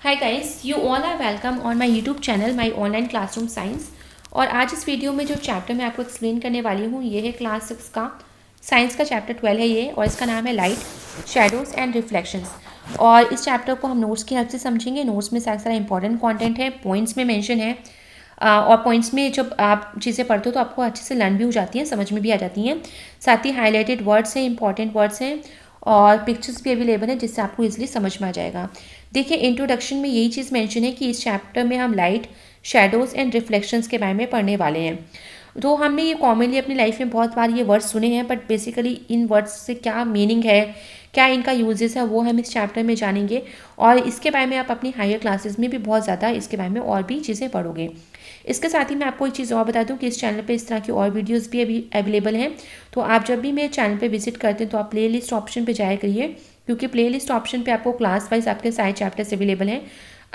Hi guys, you all are welcome on my YouTube channel My Online Classroom Science। और आज इस video में जो चैप्टर मैं आपको एक्सप्लेन करने वाली हूँ ये है क्लास 6 का साइंस का चैप्टर 12 है ये, और इसका नाम है लाइट शेडोज़ एंड रिफ्लेक्शंस। और इस चैप्टर को हम नोट्स की हेल्प से समझेंगे। नोट्स में सारा इंपॉर्टेंट कंटेंट है, पॉइंट्स में मेंशन है। और पॉइंट्स में जब आप चीज़ें पढ़ते हो तो आपको अच्छे से लर्न भी हो जाती हैं, समझ में भी आ जाती हैं। साथ ही हाईलाइटेड वर्ड्स हैं, इंपॉर्टेंट वर्ड्स हैं, और पिक्चर्स भी अवेलेबल हैं जिससे आपको इजीली समझ में आ जाएगा। देखिए, इंट्रोडक्शन में यही चीज़ मेंशन है कि इस चैप्टर में हम लाइट शेडोज़ एंड रिफ्लेक्शंस के बारे में पढ़ने वाले हैं। तो हमने ये कॉमनली अपनी लाइफ में बहुत बार ये वर्ड्स सुने हैं, बट बेसिकली इन वर्ड्स से क्या मीनिंग है, क्या इनका यूजेस है, वो हम इस चैप्टर में जानेंगे। और इसके बारे में आप अपनी हायर क्लासेस में भी बहुत ज़्यादा इसके बारे में और भी चीज़ें पढ़ोगे। इसके साथ ही मैं आपको एक चीज़ और बता दूं कि इस चैनल पे इस तरह की और वीडियोस भी अभी अवेलेबल हैं। तो आप जब भी मेरे चैनल पे विजिट करते हैं तो आप प्लेलिस्ट ऑप्शन पे जाया करिए, क्योंकि प्लेलिस्ट ऑप्शन पे आपको क्लास वाइज आपके सारे चैप्टर्स अवेलेबल हैं।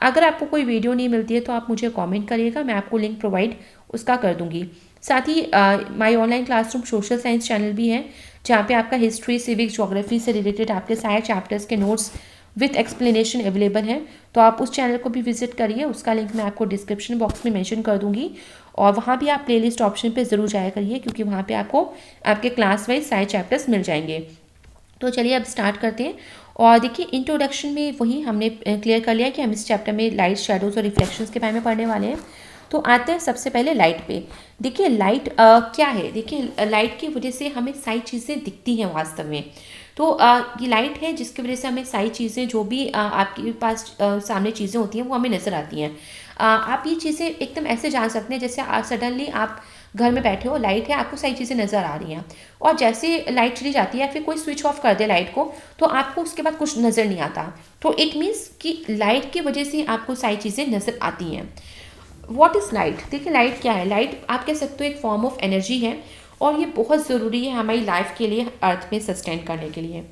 अगर आपको कोई वीडियो नहीं मिलती है तो आप मुझे कमेंट करिएगा, मैं आपको लिंक प्रोवाइड उसका कर दूंगी। साथ ही my online classroom social science channel भी है, जहाँ पे आपका हिस्ट्री, सिविक्स, ज्योग्राफी से रिलेटेड आपके सारे चैप्टर्स के नोट्स विथ एक्सप्लेनेशन अवेलेबल है। तो आप उस चैनल को भी विजिट करिए, उसका लिंक मैं आपको डिस्क्रिप्शन बॉक्स में मेंशन कर दूंगी। और वहाँ भी आप प्लेलिस्ट ऑप्शन पे ज़रूर जाया करिए, क्योंकि वहाँ पे आपको आपके क्लास वाइज सारे चैप्टर्स मिल जाएंगे। तो चलिए अब स्टार्ट करते हैं। और देखिए, इंट्रोडक्शन में वही हमने क्लियर कर लिया कि हम इस चैप्टर में लाइट, शेडोज़ और रिफ्लेक्शंस के बारे में पढ़ने वाले हैं। तो आते हैं सबसे पहले लाइट पे। देखिए, लाइट क्या है। देखिए, लाइट की वजह से हमें सारी चीज़ें दिखती हैं वास्तव में। तो ये लाइट है जिसकी वजह से हमें सारी चीज़ें, जो भी आपके पास सामने चीज़ें होती हैं वो हमें नज़र आती हैं। आप ये चीज़ें एकदम ऐसे जान सकते हैं जैसे सडनली आप घर में बैठे हो, लाइट है, आपको सारी चीज़ें नज़र आ रही हैं, और जैसे लाइट चली जाती है या फिर कोई स्विच ऑफ कर दे लाइट को, तो आपको उसके बाद कुछ नज़र नहीं आता। तो इट मीन्स कि लाइट की वजह से आपको सारी चीज़ें नज़र आती हैं। What is light. देखिए, लाइट क्या है। लाइट आप कह सकते हो एक फॉर्म ऑफ एनर्जी है, और ये बहुत ज़रूरी है हमारी लाइफ के लिए, अर्थ में सस्टेन करने के लिए।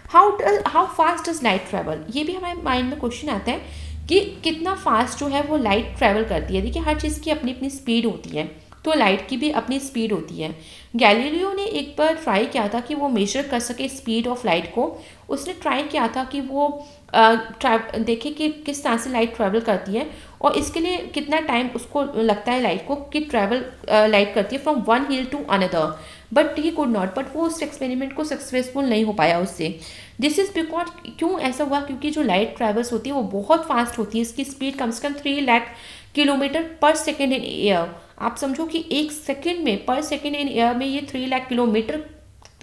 How fast does light travel, ये भी हमारे माइंड में क्वेश्चन आता है कि कितना फास्ट जो है वो लाइट ट्रैवल करती है। देखिए, हर चीज़ की अपनी अपनी स्पीड होती है, तो लाइट की भी अपनी स्पीड होती है। गैलीलियो ने एक बार ट्राई किया था कि वो मेजर कर सके स्पीड ऑफ लाइट को। उसने ट्राई किया था कि वो देखे कि किस तरह से लाइट ट्रैवल करती है, और इसके लिए कितना टाइम उसको लगता है लाइट को कि ट्रैवल लाइट करती है from one hill to another. But he could not, but वो उस एक्सपेरिमेंट को सक्सेसफुल नहीं हो पाया उससे। दिस इज़ बिकॉज, क्यों ऐसा हुआ, क्योंकि जो लाइट ट्रैवल्स होती है वो बहुत फास्ट होती है। इसकी स्पीड कम से कम 3 लाख किलोमीटर पर सेकेंड इन एयर। आप समझो कि एक सेकेंड में, पर सेकेंड इन एयर में, ये 3 लाख किलोमीटर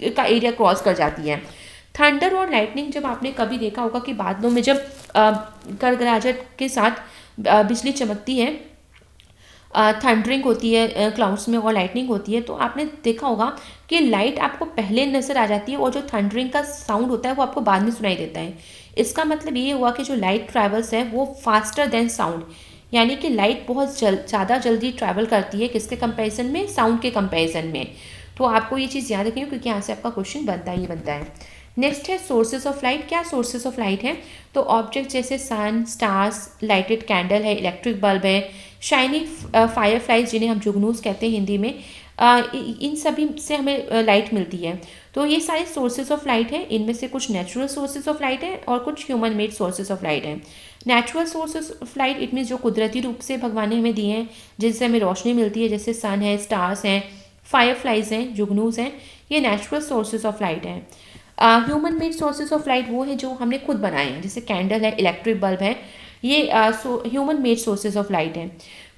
का एरिया क्रॉस कर जाती है। थंडर और लाइटनिंग, जब आपने कभी देखा होगा कि बादलों में जब गड़गड़ाहट के साथ बिजली चमकती है, थंडरिंग होती है क्लाउड्स में, और लाइटनिंग होती है, तो आपने देखा होगा कि लाइट आपको पहले नज़र आ जाती है और जो थंडरिंग का साउंड होता है वो आपको बाद में सुनाई देता है। इसका मतलब ये हुआ कि जो लाइट ट्रैवल्स है वो फास्टर देन साउंड, यानी कि लाइट बहुत ज़्यादा जल्दी ट्रैवल करती है, किसके कंपैरिजन में, साउंड के कंपैरिजन में। तो आपको ये चीज़ याद रखनी है, क्योंकि यहाँ से आपका क्वेश्चन बनता ही बनता है। नेक्स्ट है सोर्सेज ऑफ लाइट। क्या सोर्सेज ऑफ लाइट है। तो ऑब्जेक्ट जैसे सन, स्टार्स, लाइटेड कैंडल है, इलेक्ट्रिक बल्ब है, शाइनी फायर फ्लाइज जिन्हें हम जुगनूस कहते हैं हिंदी में, इन सभी से हमें लाइट मिलती है। तो ये सारे सोर्सेज ऑफ लाइट है। इनमें से कुछ नेचुरल सोर्सेज ऑफ लाइट है और कुछ human made sources of light है। Natural sources of light it means जो कुदरती रूप से भगवान ने हमें दिए हैं, जिनसे हमें रोशनी मिलती है, जैसे सन है, स्टार्स हैं, फायर फ्लाइज हैं, जुगनूस हैं, ये नेचुरल सोर्सेज ऑफ लाइट हैं। Human made sources of light वो है जो हमने खुद बनाए हैं, जैसे कैंडल है, इलेक्ट्रिक बल्ब है, ये human made sources of light हैं।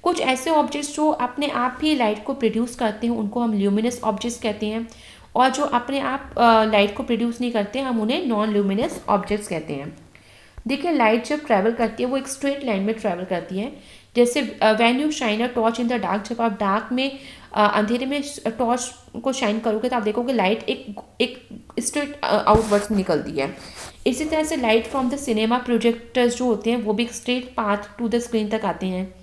कुछ ऐसे ऑब्जेक्ट्स जो अपने आप ही लाइट को प्रोड्यूस करते हैं उनको हम ल्यूमिनस ऑब्जेक्ट्स कहते हैं, और जो अपने आप लाइट को प्रोड्यूस नहीं करते हम उन्हें नॉन ल्यूमिनस ऑब्जेक्ट्स कहते हैं। देखिए, लाइट जब ट्रैवल करती है वो एक स्ट्रेट लाइन में ट्रैवल करती है। जैसे when you shine a torch in the dark, जब आप डार्क में, अंधेरे में टॉर्च को शाइन करोगे तो आप देखोगे लाइट एक एक स्ट्रेट आउटवर्ड्स में निकलती है। इसी तरह से light from the cinema projectors जो होते हैं वो भी एक straight path to the screen तक आते हैं।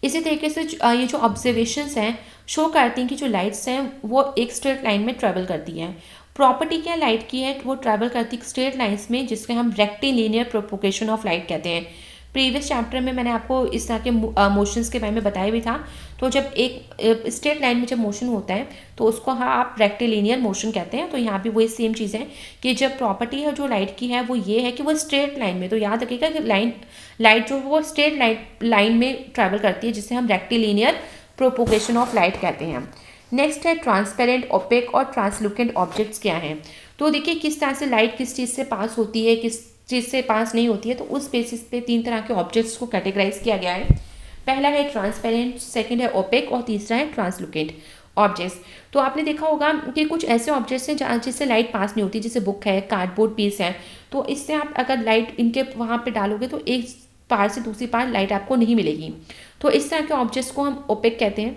इसी तरीके से ये जो ऑब्जर्वेशंस हैं शो करती हैं कि जो लाइट्स हैं वो एक स्ट्रेट लाइन में ट्रैवल करती हैं। प्रॉपर्टी क्या लाइट की है, वो ट्रैवल करती है स्ट्रेट लाइन्स में, जिसके हम रेक्टिलिनियर प्रोपोगेशन ऑफ लाइट कहते हैं। प्रीवियस चैप्टर में मैंने आपको इस तरह के मोशंस के बारे में बताया भी था। तो जब एक स्ट्रेट लाइन में जब मोशन होता है तो उसको आप रेक्टिलिनियर मोशन कहते हैं। तो यहाँ भी वही सेम चीज़ है कि जब प्रॉपर्टी है जो लाइट की है वो ये है कि वो स्ट्रेट लाइन में, तो याद रखिएगा कि लाइट जो है वो स्ट्रेट लाइन में ट्रैवल करती है, जिसे हम रेक्टिलिनियर प्रोपोगेशन ऑफ लाइट कहते हैं। नेक्स्ट है ट्रांसपेरेंट, ओपेक और ट्रांसलुकेंट ऑब्जेक्ट्स क्या हैं। तो देखिए किस तरह से लाइट किस चीज़ से पास होती है, किस चीज़ से पास नहीं होती है। तो उस बेसिस पे 3 तरह के ऑब्जेक्ट्स को कैटेगराइज किया गया है। पहला है ट्रांसपेरेंट, सेकंड है ओपेक और तीसरा है ट्रांसलुकेंट ऑब्जेक्ट्स। तो आपने देखा होगा कि कुछ ऐसे ऑब्जेक्ट्स हैं जिससे लाइट पास नहीं होती, जैसे बुक है, कार्डबोर्ड पीस है। तो इससे आप अगर लाइट इनके वहाँ पे डालोगे तो एक पार से दूसरी पार लाइट आपको नहीं मिलेगी। तो इस तरह के ऑब्जेक्ट्स को हम ओपेक कहते हैं।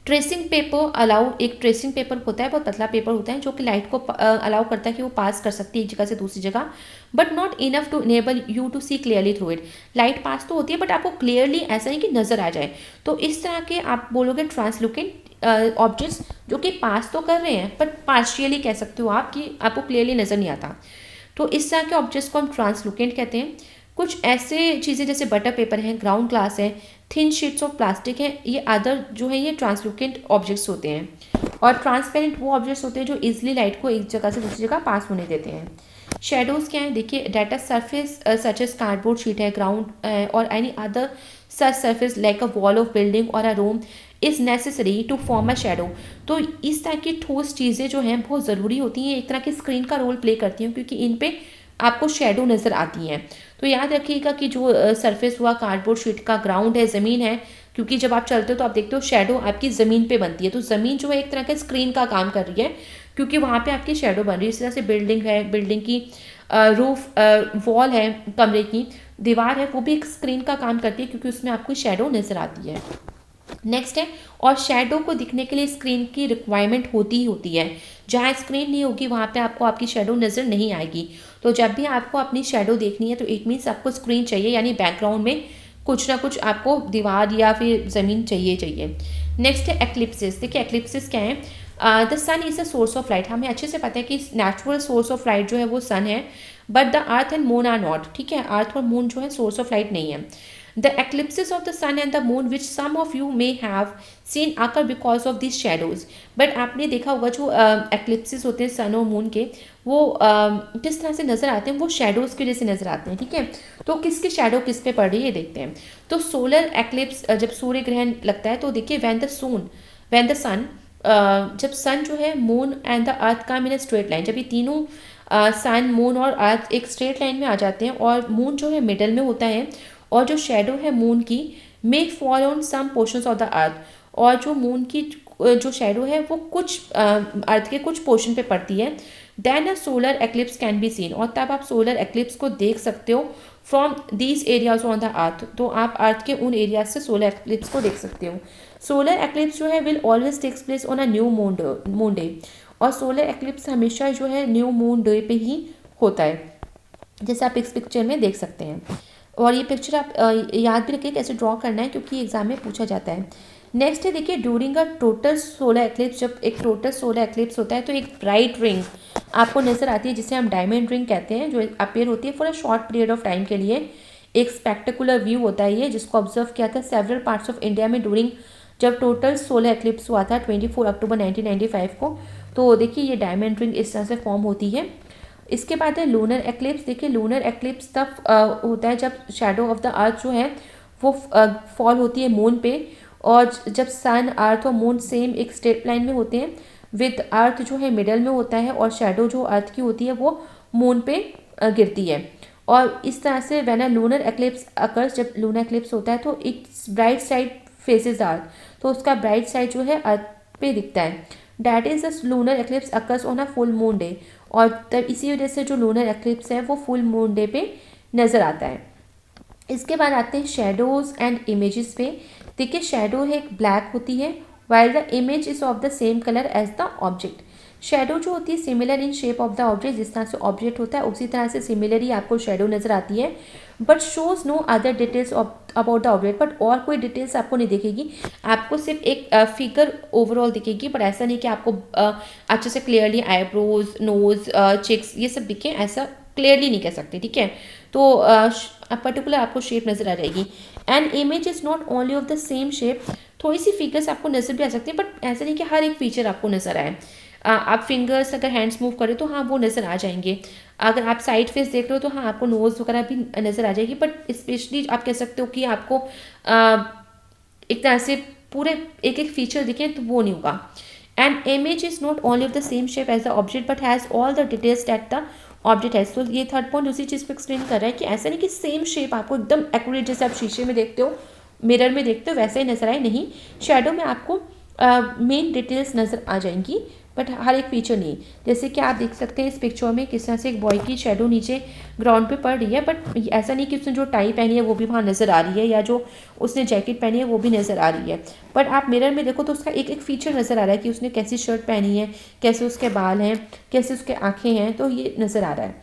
ट्रेसिंग पेपर अलाउ, एक ट्रेसिंग पेपर होता है, बहुत पतला पेपर होता है जो कि लाइट को अलाउ करता है कि वो पास कर सकती है एक जगह से दूसरी जगह, but not enough to enable you to see clearly through it. Light pass तो होती है बट आपको क्लियरली ऐसा नहीं कि नज़र आ जाए। तो इस तरह के आप बोलोगे ट्रांसलुकेंट ऑब्जेक्ट्स जो कि पास तो कर रहे हैं बट पार्शियली कह सकते हो आप कि आपको क्लियरली नज़र नहीं आता। तो इस तरह के ऑब्जेक्ट्स को हम ट्रांसलुकेंट कहते हैं। कुछ ऐसे चीज़ें जैसे बटर पेपर है, ग्राउंड ग्लास है, थिन शीट्स ऑफ प्लास्टिक है, ये अदर जो है ये ट्रांसलुकेंट ऑब्जेक्ट्स होते हैं। और ट्रांसपेरेंट वो ऑब्जेक्ट्स होते हैं जो इजीली लाइट को एक जगह से दूसरी जगह पास होने देते हैं। शेडोज़ क्या है, देखिए डाटा surface such as cardboard sheet है, ground or any other such surface like a wall of building or a room is necessary to form a shadow. तो इस तरह की ठोस चीज़ें जो हैं बहुत ज़रूरी होती हैं, एक तरह की स्क्रीन का रोल प्ले करती हैं, क्योंकि इन पे आपको शेडो नज़र आती हैं। तो याद रखिएगा कि जो सरफेस हुआ कार्डबोर्ड शीट का, ग्राउंड है, ज़मीन है, क्योंकि जब आप चलते हो तो आप देखते हो शेडो आपकी ज़मीन पे बनती है। तो ज़मीन जो है एक तरह के स्क्रीन का काम कर रही है, क्योंकि वहाँ पे आपकी शेडो बन रही है। इस तरह से बिल्डिंग है, बिल्डिंग की रूफ वॉल है, कमरे की दीवार है, वो भी एक स्क्रीन का काम करती है, क्योंकि उसमें आपको शेडो नज़र आती है। नेक्स्ट है, और शेडो को दिखने के लिए स्क्रीन की रिक्वायरमेंट होती ही होती है। जहाँ स्क्रीन नहीं होगी वहाँ पे आपको आपकी शेडो नज़र नहीं आएगी। तो जब भी आपको अपनी शेडो देखनी है तो इट मीन्स आपको स्क्रीन चाहिए, यानी बैकग्राउंड में कुछ ना कुछ आपको दीवार या फिर ज़मीन चाहिए। नेक्स्ट है एक्लिप्सिस। देखिए एक्लिप्सिस क्या है, the sun is a source of light. हमें अच्छे से पता है कि नेचुरल सोर्स ऑफ लाइट जो है वो सन है, but the earth and moon are not. ठीक है, अर्थ और मून जो है सोर्स ऑफ लाइट नहीं है। The eclipses of the sun and the moon, which some of you may have seen, occur because of these shadows. But आपने देखा होगा जो eclipses होते हैं सन और मून के, वो किस तरह से नज़र आते हैं, वो शेडोज़ की वजह से नज़र आते हैं। ठीक है, तो किसकी शेडो किस पे पड़ रही है ये देखते हैं। तो सोलर एक्लिप्स जब सूर्य ग्रहण लगता है तो देखिए when the sun जब सन जो है, moon and the earth come in a straight line, जब ये तीनों सन, मून और अर्थ एक स्ट्रेट लाइन में आ जाते हैं और मून जो है मिडल में होता है, और जो शेडो है मून की may fall on some portions of the earth, और जो मून की जो शेडो है वो कुछ अर्थ के कुछ पोर्शन पे पड़ती है। Then a solar eclipse can be seen, और तब आप सोलर एक्लिप्स को देख सकते हो from these areas on the earth. तो आप अर्थ के उन एरियाज से सोलर एक्लिप्स को देख सकते हो। सोलर एक्लिप्स जो है will always takes place on a new moon day, और सोलर एक्लिप्स हमेशा जो है न्यू मून डे पे ही होता है, जैसे आप इस पिक्चर में देख सकते हैं। और ये पिक्चर आप याद भी रखिए कैसे ड्रॉ करना है, क्योंकि एग्जाम में पूछा जाता है। नेक्स्ट है, देखिए during a total solar eclipse, जब एक टोटल सोलर एक्लिप्स होता है तो एक ब्राइट रिंग आपको नज़र आती है, जिसे हम डायमंड रिंग कहते हैं, जो अपीयर होती है for a short period of time के लिए। एक स्पेक्टेकुलर व्यू होता है ये, जिसको ऑब्जर्व किया था सेवरल पार्ट्स ऑफ इंडिया में ड्यूरिंग जब टोटल सोलर एक्लिप्स हुआ था 24 अक्टूबर 1995 को। तो देखिए ये डायमंड रिंग इस तरह से फॉर्म होती है। इसके बाद है लूनर एक्लिप्स। देखिए लूनर एक्लिप्स तब होता है जब शेडो ऑफ द अर्थ जो है वो फॉल होती है मून पे, और जब सन, अर्थ और मून सेम एक स्ट्रेट लाइन में होते हैं, विद अर्थ जो है मिडल में होता है, और शेडो जो अर्थ की होती है वो मून पे गिरती है। और इस तरह से when a lunar eclipse occurs, जब लूनर एक्लिप्स होता है तो इट्स ब्राइट साइड फेसेस अर्थ, तो उसका ब्राइट साइड जो है अर्थ पे दिखता है। That is the lunar eclipse occurs on a full moon day, और तब इसी वजह से जो लूनर एक्लिप्स है वो फुल मून डे पे नज़र आता है। इसके बाद आते हैं शेडोज़ एंड इमेजेस पे। देखिए शेडो है एक ब्लैक होती है, while the image is of the same colour as the object. Shadow जो होती है similar in shape of the object, जिस तरह से ऑब्जेक्ट होता है उसी तरह से सिमिलर ही आपको शेडो नज़र आती है, but shows no other details about the object. But और कोई डिटेल्स आपको नहीं दिखेगी, आपको सिर्फ एक फिगर ओवरऑल दिखेगी, बट ऐसा नहीं कि आपको अच्छे से क्लियरली आईब्रोज, नोज, चिक्स ये सब दिखे, ऐसा क्लियरली नहीं कह सकते, ठीक है। तो पर्टिकुलर आपको शेप नज़र आ जाएगी। And image is not only of the same shape, थोड़ी सी फिगर्स आपको नज़र भी आ सकती है, बट ऐसा नहीं कि हर एक फीचर आपको नज़र आए। आप फिंगर्स अगर हैंड्स मूव करें तो हाँ वो नज़र आ जाएंगे। अगर आप साइड फेस देख रहे हो तो हाँ आपको नोज़ वगैरह भी नज़र आ जाएगी, बट स्पेशली आप कह सकते हो कि आपको एक तरह से पूरे एक एक फीचर दिखें तो वो नहीं होगा। And image is not only of the same shape as the object but has all the details that the object है। तो ये थर्ड पॉइंट उसी चीज़ को एक्सप्लेन कर रहा है कि ऐसा नहीं कि सेम शेप आपको एकदम एक्यूरेट जैसे आप शीशे में देखते हो, मिरर में देखते हो वैसा ही नजर आए, नहीं, शेडो में आपको मेन डिटेल्स नज़र आ जाएंगी, बट हर एक फीचर नहीं। जैसे कि आप देख सकते हैं इस पिक्चर में किस तरह से एक बॉय की शेडो नीचे ग्राउंड पे पड़ रही है, बट ऐसा नहीं कि उसने जो टाई पहनी है वो भी वहाँ नज़र आ रही है, या जो उसने जैकेट पहनी है वो भी नज़र आ रही है। बट आप मिरर में देखो तो उसका एक एक फीचर नज़र आ रहा है कि उसने कैसी शर्ट पहनी है, कैसे उसके बाल हैं, कैसे उसके आँखें हैं, तो ये नज़र आ रहा है।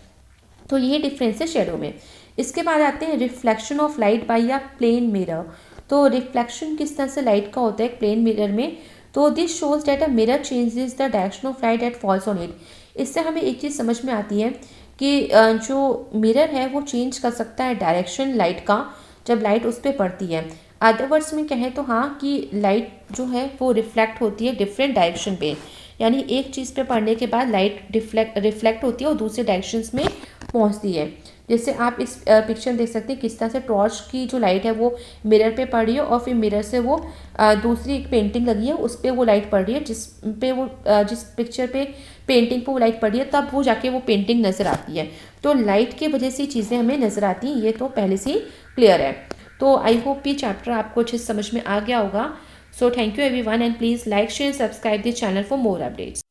तो ये डिफरेंस है शेडो में। इसके बाद आते हैं reflection of light by a plane mirror. तो रिफ्लेक्शन किस तरह से लाइट का होता है प्लेन मिरर में, तो this shows that a mirror changes the direction of light at falls on it. इससे हमें एक चीज़ समझ में आती है कि जो मिरर है वो चेंज कर सकता है डायरेक्शन लाइट का जब लाइट उस पर पड़ती है। अदर वर्ड्स में कहें तो हाँ कि लाइट जो है वो रिफ्लेक्ट होती है डिफरेंट डायरेक्शन पे, यानी एक चीज़ पे पड़ने के बाद लाइट रिफ्लेक्ट होती है और दूसरे डायरेक्शंस में पहुंचती है। जैसे आप इस पिक्चर देख सकते हैं किस तरह से टॉर्च की जो लाइट है वो मिरर पे पड़ रही है और फिर मिरर से वो दूसरी एक पेंटिंग लगी है उस पर वो लाइट पड़ रही है, जिस पिक्चर पे पेंटिंग पे वो लाइट पड़ रही है तब वो जाके वो पेंटिंग नज़र आती है। तो लाइट की वजह से चीज़ें हमें नज़र आती हैं, ये तो पहले से ही क्लियर है। तो आई होप ये चैप्टर आपको अच्छे समझ में आ गया होगा। So thank you everyone and please like share subscribe this channel for more updates.